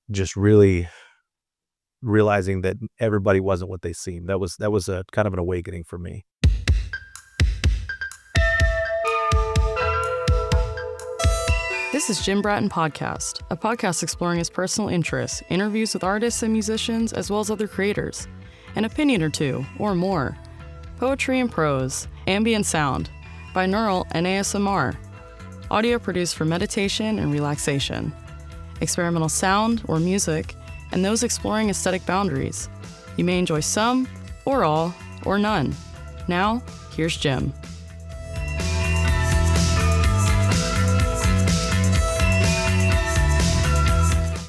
just really realizing that everybody wasn't what they seemed. That was a kind of an awakening for me. This is Jim Bratton Podcast, a podcast exploring his personal interests, interviews with artists and musicians, as well as other creators, an opinion or two, or more, poetry and prose, ambient sound, binaural and ASMR, audio produced for meditation and relaxation, experimental sound or music, and those exploring aesthetic boundaries. You may enjoy some, or all, or none. Now, here's Jim.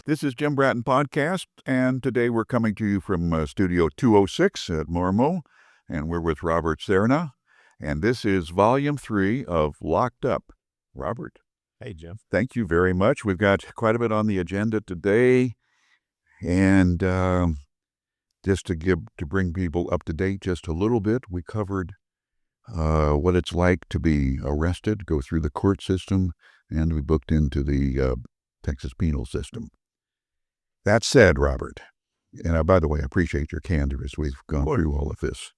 This is Jim Bratton Podcast, and today we're coming to you from Studio 206 at Mormo, and we're with Robert Serna, and this is Volume 3 of Locked Up. Robert. Hey, Jim. Thank you very much. We've got quite a bit on the agenda today, and just to bring people up to date just a little bit, we covered what it's like to be arrested, go through the court system, and we booked into the Texas penal system. That said, Robert, and by the way, I appreciate your candor as we've gone through all of this.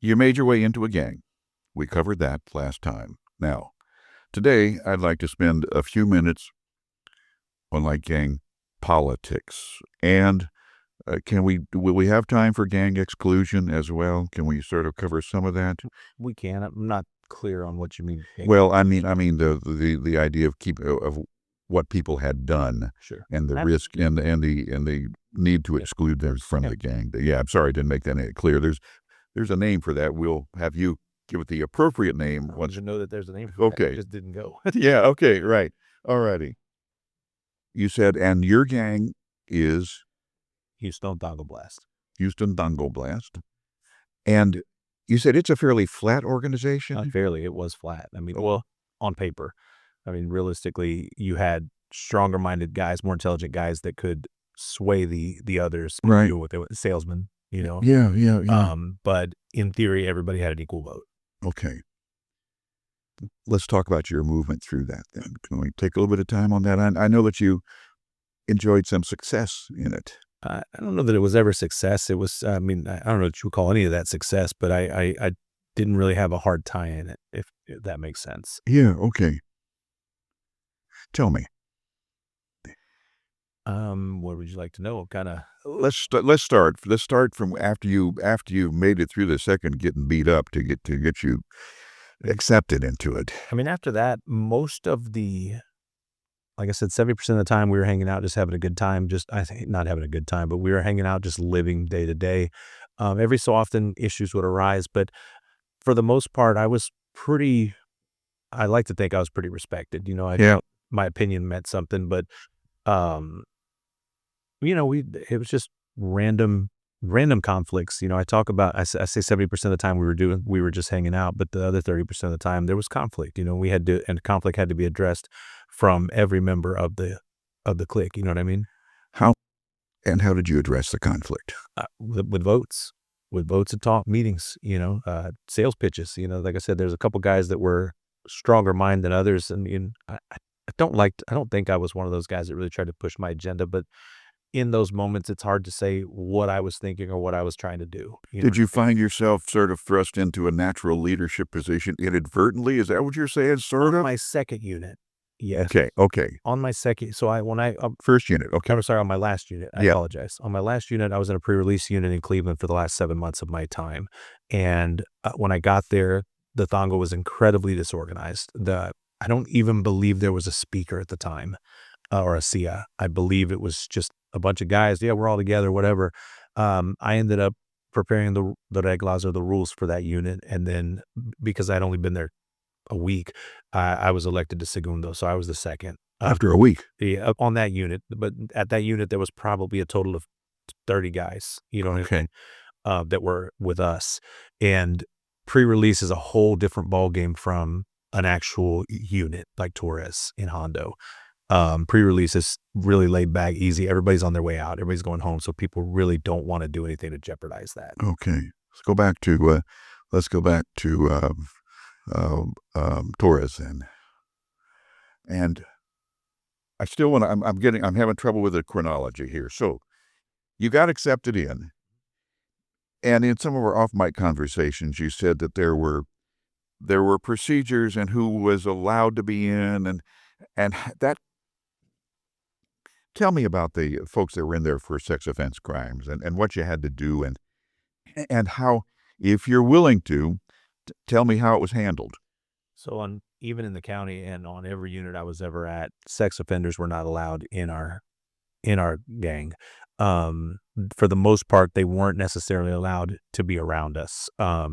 You made your way into a gang. We covered that last time. Now, today, I'd like to spend a few minutes on gang politics. And will we have time for gang exclusion as well? Can we sort of cover some of that? We can. I'm not clear on what you mean. Well, I mean the idea of what people had done, sure, and the risk and the need to exclude them from the gang. Yeah, I'm sorry I didn't make that clear. There's a name for that. We'll have you give it the appropriate name. I want you to know that there's a name for okay. That. It just didn't go. Yeah, okay, right. All righty. You said, and your gang is? Houston Dango Blast. Houston Dango Blast. And you said it's a fairly flat organization? Not fairly. It was flat. I mean, well, on paper. I mean, realistically, you had stronger-minded guys, more intelligent guys that could sway the others. Right. Do what they were, salesmen, you know? Yeah. But in theory, everybody had an equal vote. Okay. Let's talk about your movement through that then. Can we take a little bit of time on that? I know that you enjoyed some success in it. I don't know that it was ever success. It was, I don't know what you would call any of that success, but I didn't really have a hard tie in it, if that makes sense. Yeah, okay. Tell me. What would you like to know? Kind of. Let's start from after you made it through the second getting beat up to get you accepted into it. I mean, after that, most of like I said, 70% of the time we were hanging out, just having a good time. I think not having a good time, but we were hanging out, just living day to day. Every so often issues would arise, but for the most part, I like to think I was pretty respected. You know, my opinion meant something, but, it was just random conflicts. You know, I say 70% of the time we were just hanging out, but the other 30% of the time there was conflict. You know, and conflict had to be addressed from every member of the clique. You know what I mean? How did you address the conflict? With votes and talk meetings, sales pitches. You know, like I said, there's a couple guys that were stronger mind than others. And I don't think I was one of those guys that really tried to push my agenda, but in those moments, it's hard to say what I was thinking or what I was trying to do. Did you find yourself sort of thrust into a natural leadership position inadvertently? Is that what you're saying, sort of? On my second unit, yes. Okay. On my second, first unit, okay. I'm sorry, on my last unit, I apologize. On my last unit, I was in a pre-release unit in Cleveland for the last 7 months of my time. And when I got there, the Thongo was incredibly disorganized. I don't even believe there was a speaker at the time, or a SIA. I believe it was just a bunch of guys. Yeah, we're all together, whatever. I ended up preparing the reglas or the rules for that unit. And then because I'd only been there a week, I was elected to segundo. So I was the second. After a week? Yeah, on that unit. But at that unit, there was probably a total of 30 guys, okay. That were with us. And pre-release is a whole different ballgame from an actual unit like Torres in Hondo. Pre-release is really laid back, easy. Everybody's on their way out. Everybody's going home. So people really don't want to do anything to jeopardize that. Okay. Let's go back to Torres then. And I still want to, I'm having trouble with the chronology here. So you got accepted in, and in some of our off-mic conversations, you said that there were procedures and who was allowed to be in, and that. Tell me about the folks that were in there for sex offense crimes and what you had to do and how, if you're willing to, tell me how it was handled. So even in the county and on every unit I was ever at, sex offenders were not allowed in our gang. For the most part, they weren't necessarily allowed to be around us. A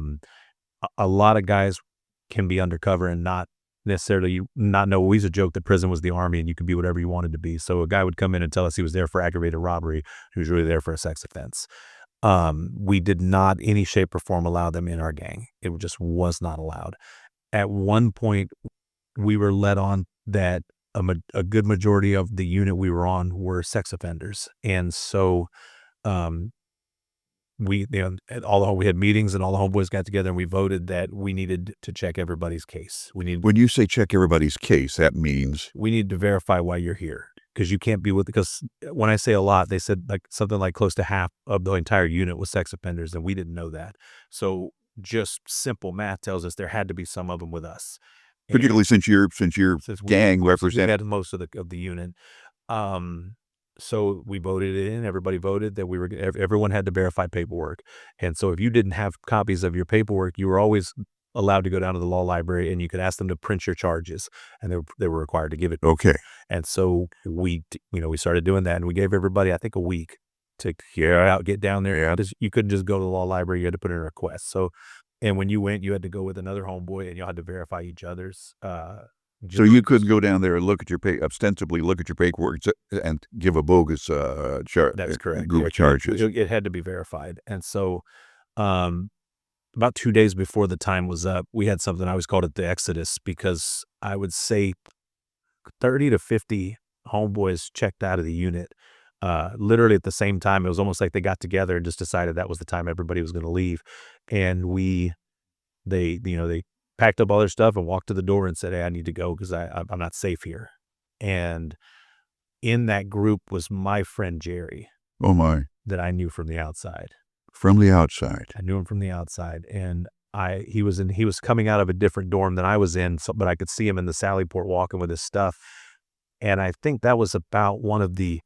lot of guys can be undercover and not necessarily not know. We used to joke that prison was the army and you could be whatever you wanted to be. So a guy would come in and tell us he was there for aggravated robbery. He was really there for a sex offense. We did not, any shape or form, allow them in our gang. It just was not allowed. At one point, we were let on that a good majority of the unit we were on were sex offenders, and so we had meetings and all the homeboys got together and we voted that we needed to check everybody's case. When you say check everybody's case, that means we need to verify why you're here, because you can't be because when I say a lot, they said like something like close to half of the entire unit was sex offenders, and we didn't know that. So just simple math tells us there had to be some of them with us. Particularly since your gang represented, had most of the unit. So we voted it in. Everybody voted that everyone had to verify paperwork. And so if you didn't have copies of your paperwork, you were always allowed to go down to the law library and you could ask them to print your charges, and they were required to give it. Okay. And so we started doing that, and we gave everybody, I think, a week to get down there. Yeah. You couldn't just go to the law library. You had to put in a request. So, and when you went, you had to go with another homeboy and you had to verify each other's, so you couldn't go down there and look at your ostensibly look at your paperwork and give a bogus That's correct. Group of charges. It had to be verified. And so about 2 days before the time was up, we had something, I always called it the Exodus, because I would say 30 to 50 homeboys checked out of the unit literally at the same time. It was almost like they got together and just decided that was the time everybody was going to leave. And they packed up all their stuff and walked to the door and said, "Hey, I need to go because I'm not safe here." And in that group was my friend Jerry. Oh my! That I knew from the outside. From the outside. I knew him from the outside, and he was coming out of a different dorm than I was in, but I could see him in the Sally Port walking with his stuff. And I think that was about one of the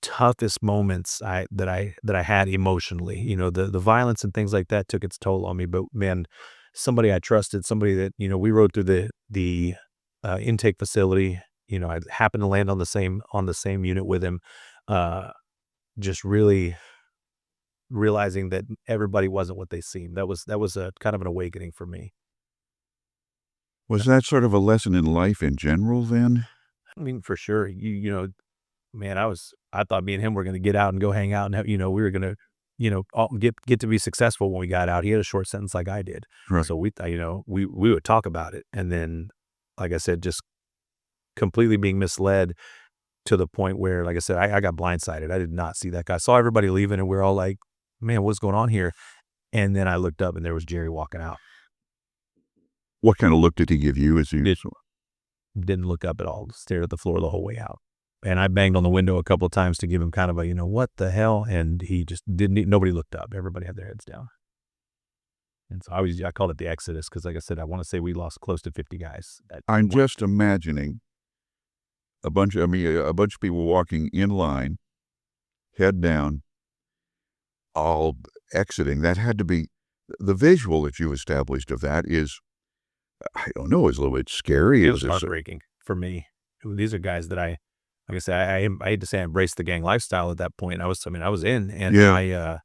toughest moments that I had emotionally. The violence and things like that took its toll on me, but man, somebody I trusted, somebody that, we rode through the intake facility. I happened to land on the same unit with him. Just really realizing that everybody wasn't what they seemed. That was a kind of an awakening for me. Was that sort of a lesson in life in general then? I mean, for sure. Man, I thought me and him were going to get out and go hang out, and we were going to, all get to be successful when we got out. He had a short sentence like I did. Right. So we would talk about it. And then, like I said, just completely being misled to the point where, like I said, I got blindsided. I did not see that guy. I saw everybody leaving and we were all like, man, what's going on here? And then I looked up and there was Jerry walking out. What kind of look did he give you as you didn't look up at all, stared at the floor the whole way out. And I banged on the window a couple of times to give him kind of a, what the hell? And he just nobody looked up. Everybody had their heads down. And so I called it the Exodus because, like I said, I want to say we lost close to 50 guys. I'm just imagining a bunch of people walking in line, head down, all exiting. That had to be, the visual that you established of that is, I don't know, is a little bit scary. It was heartbreaking for me. These are guys that like I said, I hate to say I embraced the gang lifestyle at that point. I was in, and yeah.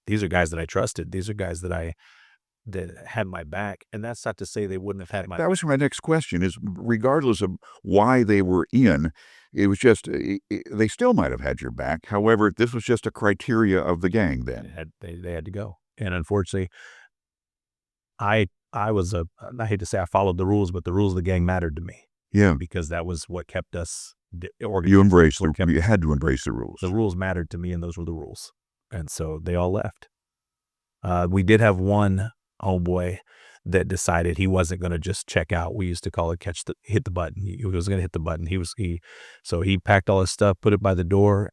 These are guys that I trusted. These are guys that had my back. And that's not to say they wouldn't have had my back. That was my next question, is regardless of why they were in, it was just, they still might have had your back. However, this was just a criteria of the gang then. They had to go. And unfortunately, I hate to say I followed the rules, but the rules of the gang mattered to me. Yeah. Because that was what kept us organized. You had to embrace the rules. The rules mattered to me, and those were the rules. And so they all left. We did have one homeboy that decided he wasn't going to just check out. We used to call it hit the button. He was going to hit the button. So he packed all his stuff, put it by the door,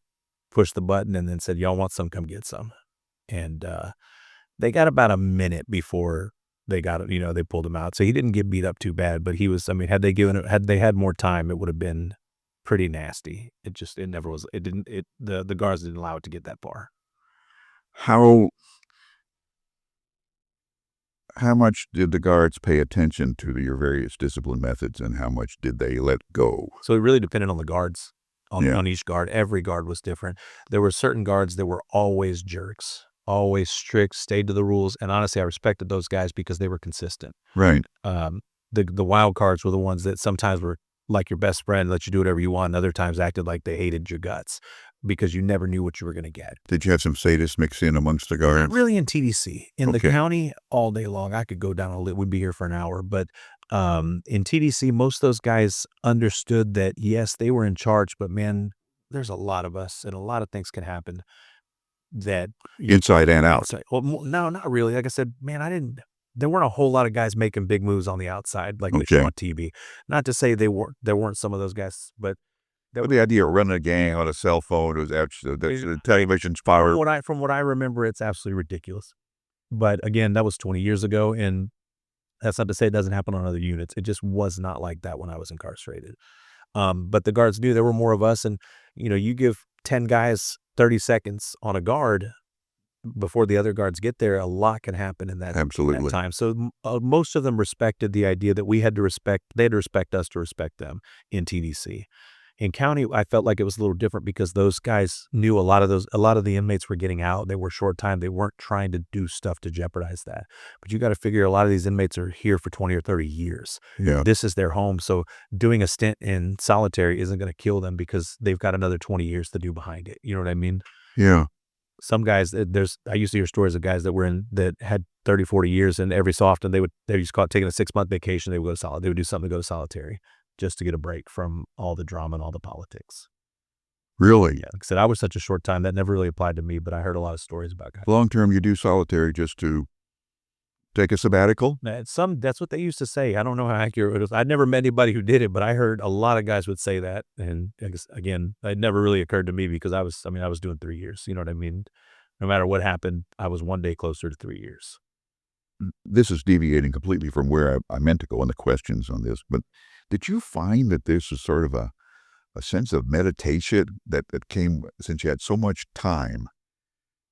pushed the button, and then said, "Y'all want some? Come get some." And they got about a minute before they got it. They pulled him out. So he didn't get beat up too bad, but he was. I mean, had they had more time, it would have been pretty nasty. It never was. It didn't. The guards didn't allow it to get that far. How much did the guards pay attention to your various discipline methods, and how much did they let go? So it really depended on the guards. Yeah. On each guard, every guard was different. There were certain guards that were always jerks, always strict, stayed to the rules, and honestly, I respected those guys because they were consistent. Right. The wild cards were the ones that sometimes were like your best friend, let you do whatever you want, and other times acted like they hated your guts because you never knew what you were going to get. Did you have some sadists mix in amongst the guards? Not really in TDC. In the Okay. county, all day long. I could go down a we'd be here for an hour, but in TDC, most of those guys understood that, yes, they were in charge, but man, there's a lot of us and a lot of things can happen that Inside and out. Well, no, not really. Like I said, man, there weren't a whole lot of guys making big moves on the outside like they show on TV. Not to say there weren't some of those guys, but the idea of running a gang on a cell phone was actually the television's power. From what I remember, it's absolutely ridiculous. But again, that was 20 years ago, and that's not to say it doesn't happen on other units. It just was not like that when I was incarcerated. But the guards knew there were more of us, and you give 10 guys 30 seconds on a guard before the other guards get there, a lot can happen in that time. So most of them respected the idea that they had to respect us to respect them in TDC. In county, I felt like it was a little different because those guys knew a lot of the inmates were getting out. They were short time. They weren't trying to do stuff to jeopardize that. But you got to figure a lot of these inmates are here for 20 or 30 years. Yeah. This is their home. So doing a stint in solitary isn't going to kill them because they've got another 20 years to do behind it. You know what I mean? Yeah. Some guys, I used to hear stories of guys that had 30, 40 years, and every so often they used to call it taking a 6-month vacation. They would go to they would do something to go to solitary, just to get a break from all the drama and all the politics. Really? Yeah. Like I said, I was such a short time that never really applied to me, but I heard a lot of stories about guys. Long term, you do solitary just to take a sabbatical? That's what they used to say. I don't know how accurate it is. I'd never met anybody who did it, but I heard a lot of guys would say that. And again, it never really occurred to me because I was doing 3 years. You know what I mean? No matter what happened, I was one day closer to 3 years. This is deviating completely from where I meant to go in the questions on this, but did you find that this is sort of a sense of meditation that came since you had so much time?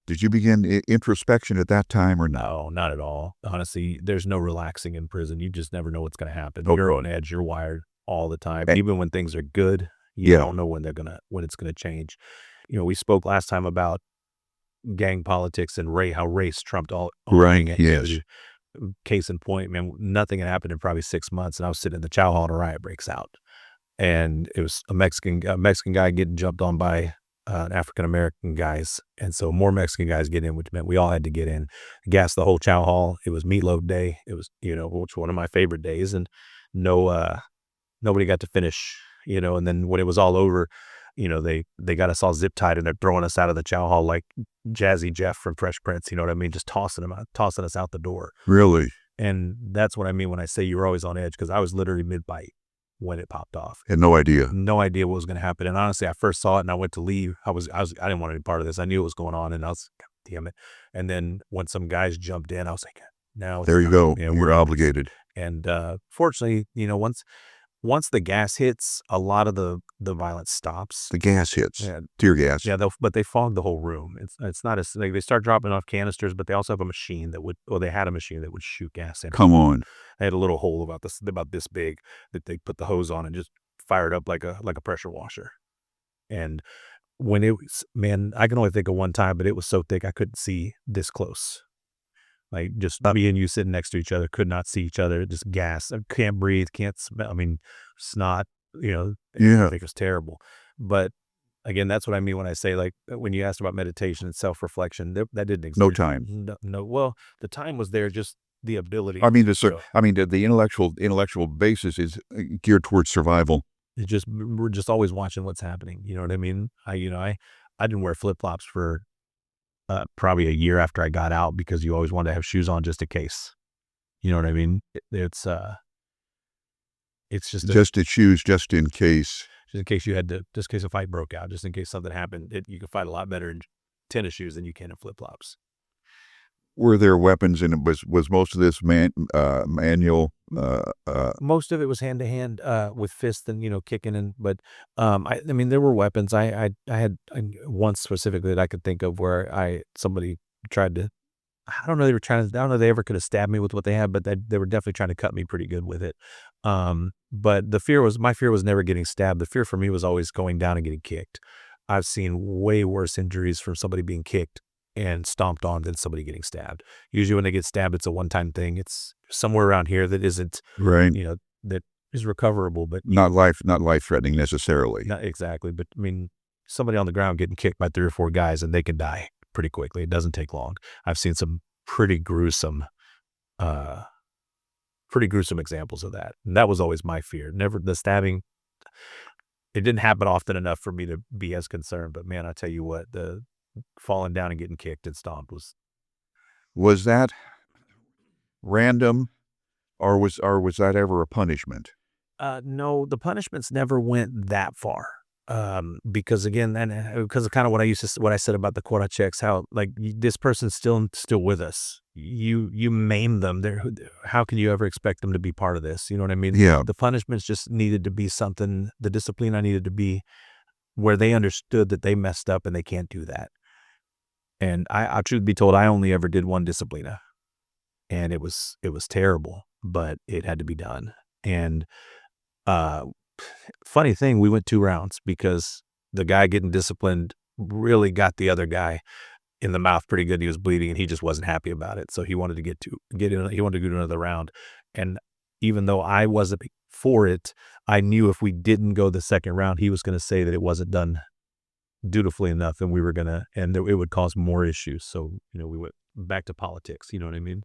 Did you begin introspection at that time or not? No, not at all. Honestly, there's no relaxing in prison. You just never know what's going to happen. Okay. You're on edge. You're wired all the time. Even when things are good, you don't know when it's going to change. We spoke last time about gang politics and how race trumped all. Right. Yes. Case in point, man, nothing had happened in probably 6 months, and I was sitting in the chow hall and a riot breaks out, and it was a Mexican guy getting jumped on by African American guys, and so more Mexican guys get in, which meant we all had to get in, gas the whole chow hall. It was meatloaf day. It was which was one of my favorite days, and nobody got to finish. And then when it was all over, they got us all zip tied and they're throwing us out of the chow hall like Jazzy Jeff from Fresh Prince. You know what I mean? Just tossing us out the door. Really? And that's what I mean when I say you were always on edge, because I was literally mid-bite when it popped off. Had no idea. No idea what was going to happen. And honestly, I first saw it and I went to leave. I didn't want any part of this. I knew what was going on, and I was, God damn it. And then when some guys jumped in, I was like, now there you go. We're obligated. And fortunately, once the gas hits, a lot of the violence stops. The gas hits. Yeah. Tear gas. Yeah, but they fog the whole room. It's not as they start dropping off canisters, but they also have a machine they had a machine that would shoot gas in. Come on. They had a little hole about this big that they put the hose on and just fired up like a pressure washer. And when it was, man, I can only think of one time, but it was so thick I couldn't see this close. Like just me and you sitting next to each other, could not see each other, just gas. I can't breathe, can't smell. I mean, snot, Yeah. I think it was terrible. But again, that's what I mean when I say, like, when you asked about meditation and self-reflection, that didn't exist. No time. No. Well, the time was there, just the ability. I mean, the intellectual basis is geared towards survival. We're just always watching what's happening. You know what I mean? I didn't wear flip-flops for probably a year after I got out because you always wanted to have shoes on just in case. You know what I mean? It's Just to choose, just in case. just in case just in case a fight broke out, just in case something happened, you can fight a lot better in tennis shoes than you can in flip flops. Were there weapons, and was most of this manual? Most of it was hand to hand with fists and kicking but I mean there were weapons. I had one specifically that I could think of where somebody tried to. I don't know. I don't know if they ever could have stabbed me with what they had, but they were definitely trying to cut me pretty good with it. But my fear was never getting stabbed. The fear for me was always going down and getting kicked. I've seen way worse injuries from somebody being kicked and stomped on than somebody getting stabbed. Usually when they get stabbed, it's a one-time thing. It's somewhere around here that isn't, Right. that is recoverable, but Not life-threatening necessarily. not exactly. But I mean, somebody on the ground getting kicked by 3 or 4 guys and they can die pretty quickly. It doesn't take long. I've seen some pretty gruesome examples of that. And that was always my fear. Never the stabbing. It didn't happen often enough for me to be as concerned, but man, I tell you what, the falling down and getting kicked and stomped was. Was that random, or was that ever a punishment? No, the punishments never went that far. Because again, and because of kind of what I said about the quota checks, how like this person's still with us. You maim them. How can you ever expect them to be part of this? You know what I mean? Yeah. The punishments just needed to be something. The discipline I needed to be where they understood that they messed up and they can't do that. And I truth be told, I only ever did one disciplina, and it was terrible, but it had to be done. And funny thing, we went 2 rounds because the guy getting disciplined really got the other guy in the mouth pretty good. He was bleeding and he just wasn't happy about it. So he wanted to get in, he wanted to go to another round. And even though I wasn't for it, I knew if we didn't go the second round, he was going to say that it wasn't done dutifully enough and it would cause more issues. So, we went back to politics. You know what I mean?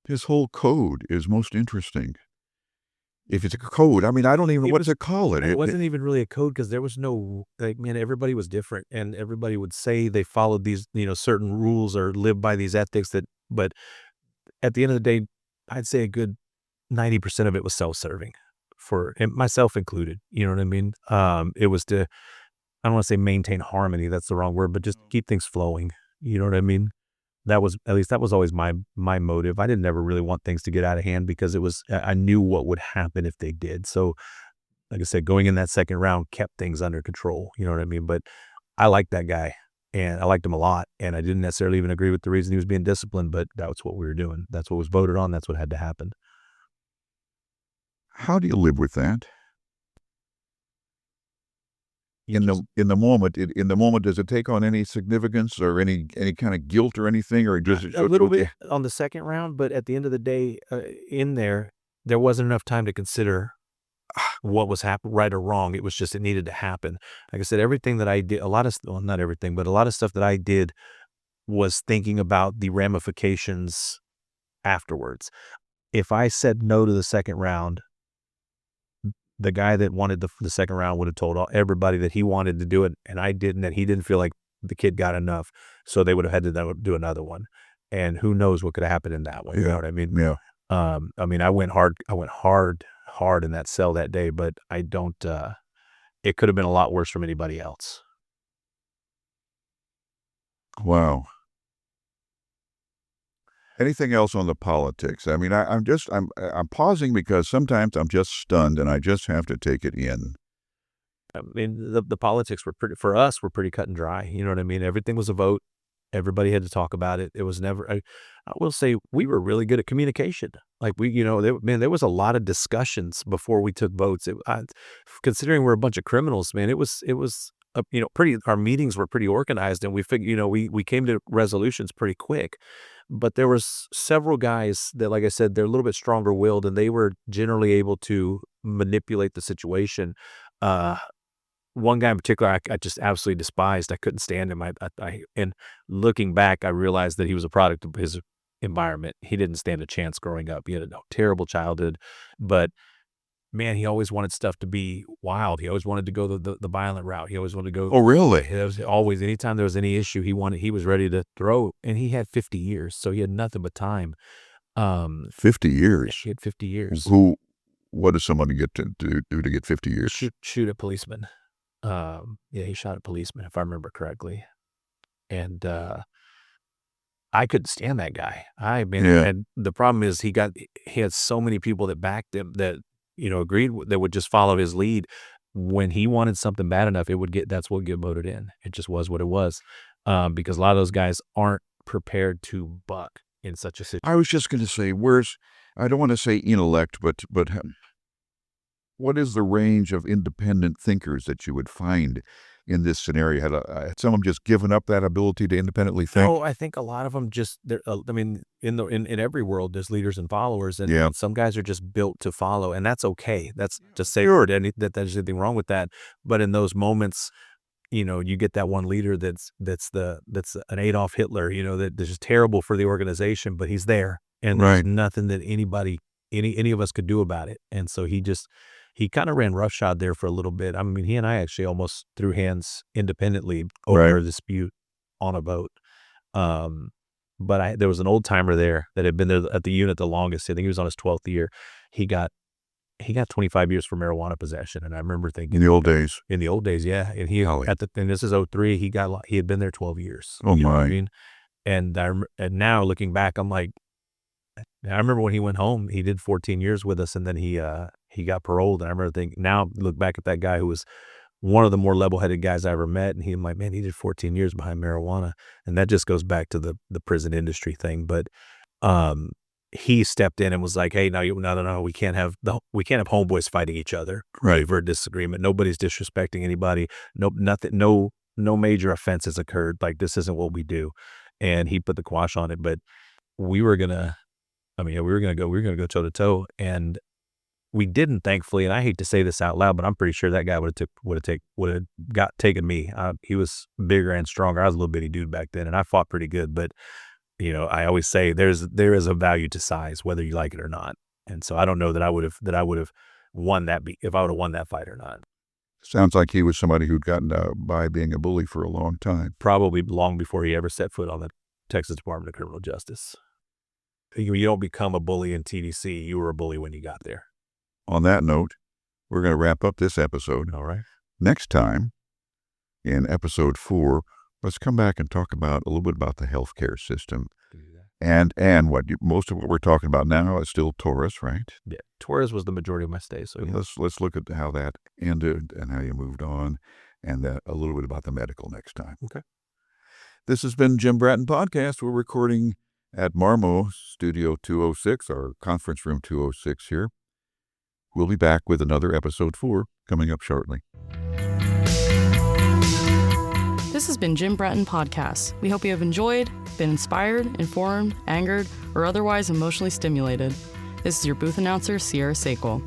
His whole code is most interesting. If it's a code, I mean, I don't even know what to call it. It wasn't even really a code because there was no, like, man, everybody was different and everybody would say they followed these, certain rules or lived by these ethics but at the end of the day, I'd say a good 90% of it was self-serving and myself included. You know what I mean? It was to, I don't want to say maintain harmony. That's the wrong word, but just keep things flowing. You know what I mean? That was always my motive. I didn't ever really want things to get out of hand because I knew what would happen if they did. So like I said, going in that second round kept things under control. You know what I mean? But I liked that guy and I liked him a lot. And I didn't necessarily even agree with the reason he was being disciplined, but that's what we were doing. That's what was voted on. That's what had to happen. How do you live with that? In the moment, does it take on any significance or any kind of guilt or anything, or just a little bit on the second round? But at the end of the day, there wasn't enough time to consider what was right or wrong. It was just it needed to happen. Like I said, everything that I did, not everything, but a lot of stuff that I did was thinking about the ramifications afterwards. If I said no to the second round, the guy that wanted the second round would have told everybody that he wanted to do it, and I didn't, that he didn't feel like the kid got enough, so they would have had to do another one. And who knows what could have happened in that one? Yeah. You know what I mean? Yeah. I mean, I went hard in that cell that day, but I don't. It could have been a lot worse from anybody else. Wow. Anything else on the politics? I mean, I'm pausing because sometimes I'm just stunned and I just have to take it in. I mean, the politics were for us were pretty cut and dry. You know what I mean? Everything was a vote. Everybody had to talk about it. It was never. I will say we were really good at communication. Like there was a lot of discussions before we took votes. Considering we're a bunch of criminals, man, it was. Our meetings were pretty organized, and we figured, we came to resolutions pretty quick. But there was several guys that, like I said, they're a little bit stronger willed, and they were generally able to manipulate the situation. One guy in particular, I just absolutely despised. I couldn't stand him. And looking back, I realized that he was a product of his environment. He didn't stand a chance growing up. He had a terrible childhood, but man, he always wanted stuff to be wild. He always wanted to go the violent route. He always wanted to go. Oh, really? It was always, anytime there was any issue, he was ready to throw. And he had 50 years, so he had nothing but time. 50 years. He had 50 years. What does somebody get to do to get 50 years? Shoot at policemen. Yeah, he shot at policemen, if I remember correctly. And I couldn't stand that guy. And the problem is he had so many people that backed him that, agreed that would just follow his lead. When he wanted something bad enough, that's what would get voted in. It just was what it was. Because a lot of those guys aren't prepared to buck in such a situation. I was just going to say, I don't want to say intellect, but what is the range of independent thinkers that you would find in this scenario? Had some of them just given up that ability to independently think? No, I think a lot of them in every world, there's leaders and followers, and some guys are just built to follow, and that's okay. That's to say that there's anything wrong with that. But in those moments, you get that one leader that's an Adolf Hitler, that's just terrible for the organization, but he's there, and there's nothing that any of us could do about it. And so he kind of ran roughshod there for a little bit. I mean, he and I actually almost threw hands independently over a dispute on a boat. But there was an old timer there that had been there at the unit the longest. I think he was on his 12th year. He got 25 years for marijuana possession. And I remember thinking in the old days, yeah. And and this is 03. He had been there 12 years. Oh you know my. what I mean? And now looking back, I'm like, I remember when he went home, he did 14 years with us, and then he got paroled. And I remember thinking, now look back at that guy who was one of the more level-headed guys I ever met, and I'm like, man, he did 14 years behind marijuana. And that just goes back to the prison industry thing. But he stepped in and was like, hey, no, we can't have homeboys fighting each other over a disagreement. Nobody's disrespecting anybody. No major offenses occurred. Like, this isn't what we do. And he put the quash on it. But we were gonna go toe to toe, and we didn't, thankfully. And I hate to say this out loud, but I'm pretty sure that guy would have taken me. He was bigger and stronger. I was a little bitty dude back then, and I fought pretty good. But I always say there is a value to size, whether you like it or not. And so I don't know that I would have won that if I would have won that fight or not. Sounds like he was somebody who'd gotten by being a bully for a long time. Probably long before he ever set foot on the Texas Department of Criminal Justice. You don't become a bully in TDC. You were a bully when you got there. On that note, we're going to wrap up this episode. All right. Next time, in episode 4, let's come back and talk a little bit about the healthcare system. And most of what we're talking about now is still Torres, right? Yeah, Torres was the majority of my stay. So let's look at how that ended and how you moved on, and a little bit about the medical next time. Okay. This has been Jim Bratton Podcast. We're recording at Marmo Studio 206, our conference room 206 here. We'll be back with another episode 4 coming up shortly. This has been Jim Bratton Podcast. We hope you have enjoyed, been inspired, informed, angered, or otherwise emotionally stimulated. This is your booth announcer, Sierra Sakel.